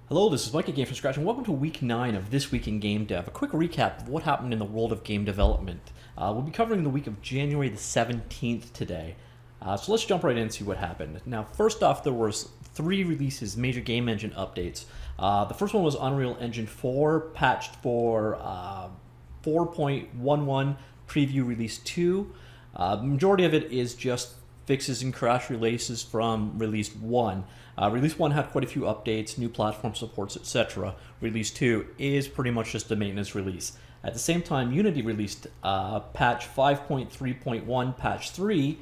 Hello, this is Mike at Gamefromscratch, and welcome to week 9 of This Week in Game Dev, a quick recap of what happened in the world of game development. We'll be covering the week of January the 17th today, so let's jump right in and see what happened. Now, first off, there was 3 releases, major game engine updates. The first one was Unreal Engine 4, patched for 4.11, preview release 2. The majority of it is just fixes and crash releases from release 1. Release 1 had quite a few updates, new platform supports, etc. Release 2 is pretty much just a maintenance release. At the same time, Unity released patch 5.3.1, patch 3,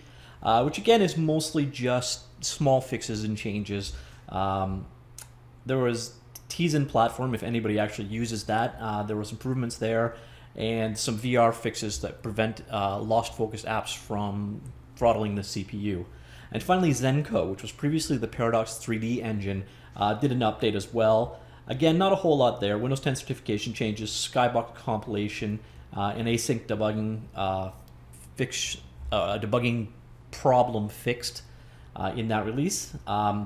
which again is mostly just small fixes and changes. There was Tizen platform, if anybody actually uses that. There was improvements there, and some VR fixes that prevent lost focus apps from throttling the CPU. And finally, Zenko, which was previously the Paradox 3D engine, did an update as well. Again, not a whole lot there. Windows 10 certification changes, Skybox compilation, an async debugging problem fixed in that release.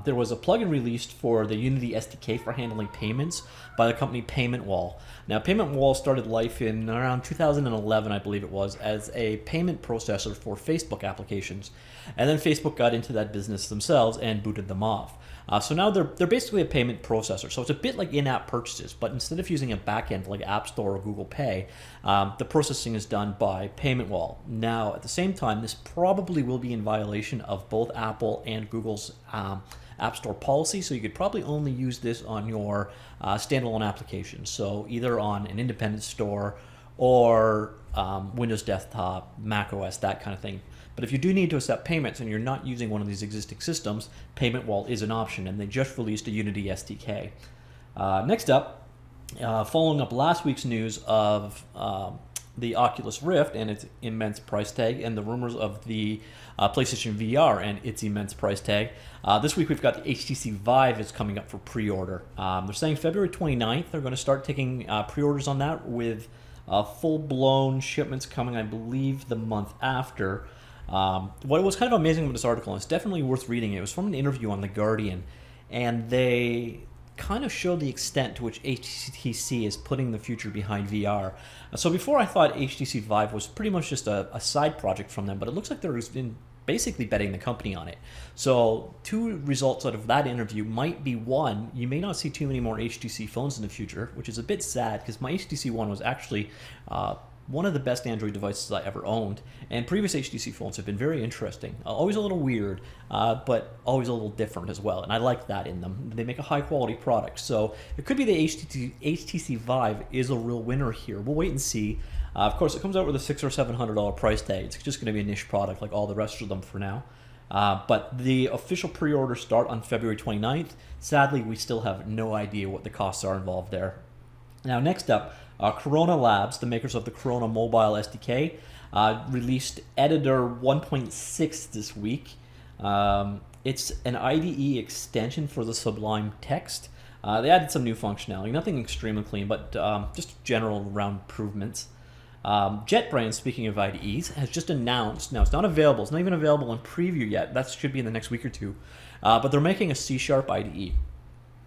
There was a plugin released for the Unity SDK for handling payments by the company Payment Wall. Now, Payment Wall started life in around 2011, I believe it was, as a payment processor for Facebook applications. And then Facebook got into that business themselves and booted them off. So now they're basically a payment processor. So it's a bit like in-app purchases, but instead of using a backend like App Store or Google Pay, the processing is done by Payment Wall. Now, at the same time, this probably will be in violation of both Apple and Google's App Store policy, so you could probably only use this on your standalone applications. So either on an independent store or Windows Desktop, Mac OS, that kind of thing. But if you do need to accept payments and you're not using one of these existing systems, Payment Wall is an option, and they just released a Unity SDK. Next up, following up last week's news of the Oculus Rift and its immense price tag, and the rumors of the PlayStation VR and its immense price tag, this week we've got the HTC Vive is coming up for pre-order. They're saying February 29th. They're going to start taking pre-orders on that, with full-blown shipments coming, I believe, the month after. What was kind of amazing about this article, and it's definitely worth reading, it was from an interview on The Guardian, and they kind of show the extent to which HTC is putting the future behind VR. So before, I thought HTC Vive was pretty much just a side project from them, but it looks like they've been basically betting the company on it. So 2 results out of that interview might be: 1, you may not see too many more HTC phones in the future, which is a bit sad because my HTC One was actually one of the best Android devices I ever owned, and previous HTC phones have been very interesting. Always a little weird, but always a little different as well, and I like that in them. They make a high-quality product, so it could be the HTC Vive is a real winner here. We'll wait and see. Of course, it comes out with a $600 or $700 price tag. It's just going to be a niche product like all the rest of them for now. But the official pre-orders start on February 29th. Sadly, we still have no idea what the costs are involved there. Now, next up, Corona Labs, the makers of the Corona Mobile SDK, released Editor 1.6 this week. It's an IDE extension for the Sublime text. They added some new functionality, nothing extremely clean, but just general round improvements. JetBrains, speaking of IDEs, has just announced, now it's not available, it's not even available in preview yet, that should be in the next week or 2, but they're making a C# IDE.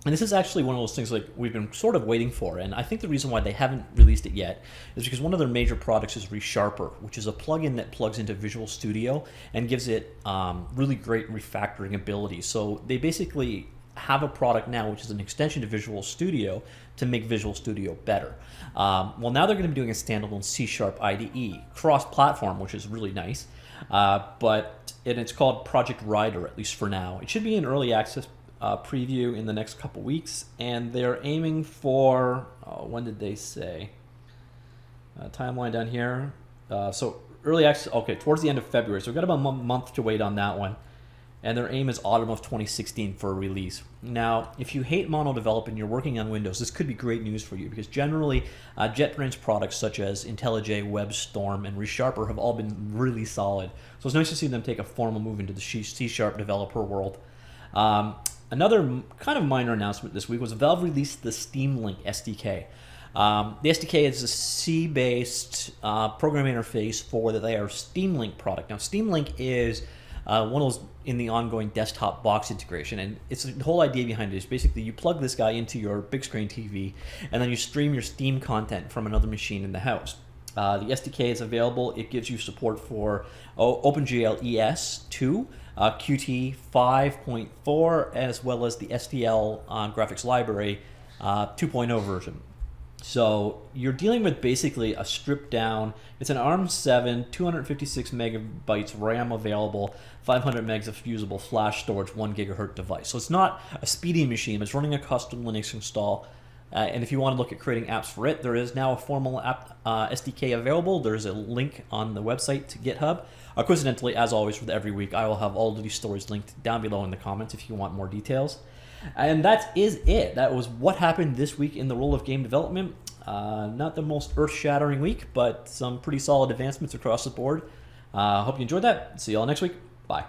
And this is actually one of those things like we've been sort of waiting for, and I think the reason why they haven't released it yet is because one of their major products is ReSharper, which is a plugin that plugs into Visual Studio and gives it really great refactoring ability. So they basically have a product now which is an extension to Visual Studio to make Visual Studio better. Well, now they're going to be doing a standalone C# IDE, cross-platform, which is really nice, and it's called Project Rider, at least for now. It should be in early access preview in the next couple weeks, and they're aiming for, when did they say? Timeline down here. So early access, okay, towards the end of February. So we've got about a month to wait on that one. And their aim is autumn of 2016 for a release. Now, if you hate mono develop and you're working on Windows, this could be great news for you, because generally JetBrains products such as IntelliJ, WebStorm, and ReSharper have all been really solid. So it's nice to see them take a formal move into the C# developer world. Another kind of minor announcement this week was Valve released the Steam Link SDK. The SDK is a C-based program interface for their Steam Link product. Now, Steam Link is One was in the ongoing desktop box integration, and it's the whole idea behind it is basically you plug this guy into your big screen TV, and then you stream your Steam content from another machine in the house. The SDK is available. It gives you support for OpenGL ES2, Qt 5.4, as well as the STL graphics library 2.0 version. So you're dealing with basically a stripped down, it's an ARM7, 256 megabytes RAM available, 500 megs of usable flash storage, 1 gigahertz device. So it's not a speedy machine, it's running a custom Linux install. And if you want to look at creating apps for it, there is now a formal app SDK available. There's a link on the website to GitHub. Coincidentally, as always, for every week, I will have all of these stories linked down below in the comments if you want more details. And that is it. That was what happened this week in the world of game development. Not the most earth-shattering week, but some pretty solid advancements across the board. Hope you enjoyed that. See you all next week. Bye.